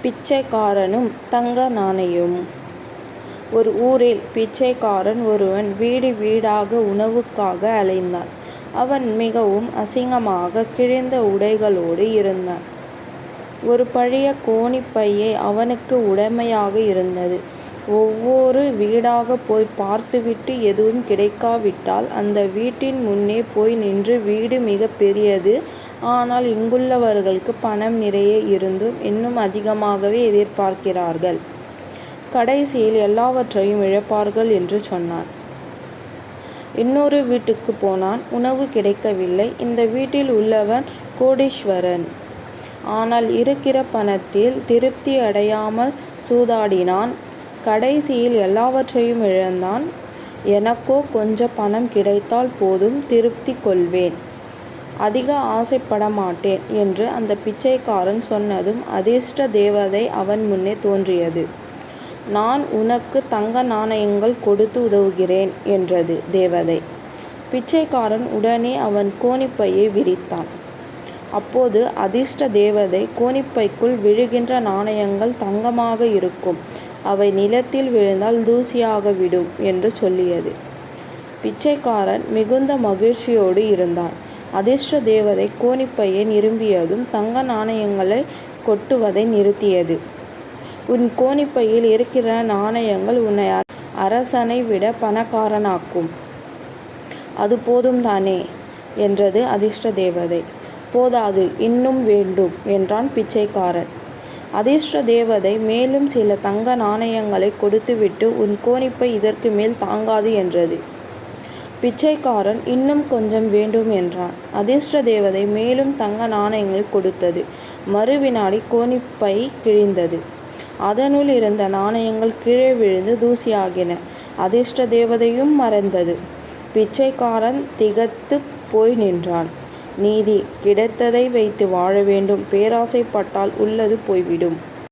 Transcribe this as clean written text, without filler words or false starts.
பிச்சைக்காரனும் தங்க நாணயமும். ஒரு ஊரில் பிச்சைக்காரன் ஒருவன் வீடு வீடாக உணவுக்காக அலைந்தான். அவன் மிகவும் அசிங்கமாக கிழிந்த உடைகளோடு இருந்தான். ஒரு பழைய கோணிப்பையே அவனுக்கு உடைமையாக இருந்தது. ஒவ்வொரு வீடாக போய் பார்த்துவிட்டு எதுவும் கிடைக்காவிட்டால் அந்த வீட்டின் முன்னே போய் நின்று, வீடு மிக பெரியது, ஆனால் இங்குள்ளவர்களுக்கு பணம் நிறைய இருந்தும் இன்னும் அதிகமாகவே எதிர்பார்க்கிறார்கள், கடைசியில் எல்லாவற்றையும் இழப்பார்கள் என்று சொன்னான். இன்னொரு வீட்டுக்கு போனான். உணவு கிடைக்கவில்லை. இந்த வீட்டில் உள்ளவன் கோடீஸ்வரன். ஆனால் இருக்கிற பணத்தில் திருப்தி அடையாமல் சூதாடினான். கடைசியில் எல்லாவற்றையும் இழந்தான். எனக்கோ கொஞ்சம் பணம் கிடைத்தால் போதும், திருப்தி கொள்வேன், அதிக ஆசைப்பட மாட்டேன் என்று அந்த பிச்சைக்காரன் சொன்னதும் அதிர்ஷ்ட தேவதை அவன் முன்னே தோன்றியது. நான் உனக்கு தங்க நாணயங்கள் கொடுத்து உதவுகிறேன் என்றது தேவதை. பிச்சைக்காரன் உடனே அவன் கோணிப்பையை விரித்தான். அப்போது அதிர்ஷ்ட தேவதை, கோணிப்பைக்குள் விழுகின்ற நாணயங்கள் தங்கமாக இருக்கும், அவை நிலத்தில் விழுந்தால் தூசியாகவிடும் என்று சொல்லியது. பிச்சைக்காரன் மிகுந்த மகிழ்ச்சியோடு இருந்தான். அதிர்ஷ்ட தேவதை கோணிப்பையை நிரம்பியதும் தங்க நாணயங்களை கொட்டுவதை நிறுத்தியது. உன் கோணிப்பையில் இருக்கிற நாணயங்கள் உன்னை அரசனை விட பணக்காரனாக்கும், அது போதும் தானே என்றது அதிர்ஷ்ட தேவதை. போதாது, இன்னும் வேண்டும் என்றான் பிச்சைக்காரன். அதிர்ஷ்ட தேவதை மேலும் சில தங்க நாணயங்களை கொடுத்துவிட்டு, உன் கோணிப்பை இதற்கு மேல் தாங்காது என்றது. பிச்சைக்காரன் இன்னும் கொஞ்சம் வேண்டும் என்றான். அதிர்ஷ்ட தேவதை மேலும் தங்க நாணயங்கள் கொடுத்தது. மறுவினாடி கோணிப்பை கிழிந்தது. அதனுள் இருந்த நாணயங்கள் கீழே விழுந்து தூசியாகின. அதிர்ஷ்ட தேவதையும் மறைந்தது. பிச்சைக்காரன் திகைத்து போய் நின்றான். நீதி, கிடைத்ததை வைத்து வாழ வேண்டும், பேராசைப்பட்டால் உள்ளது போய்விடும்.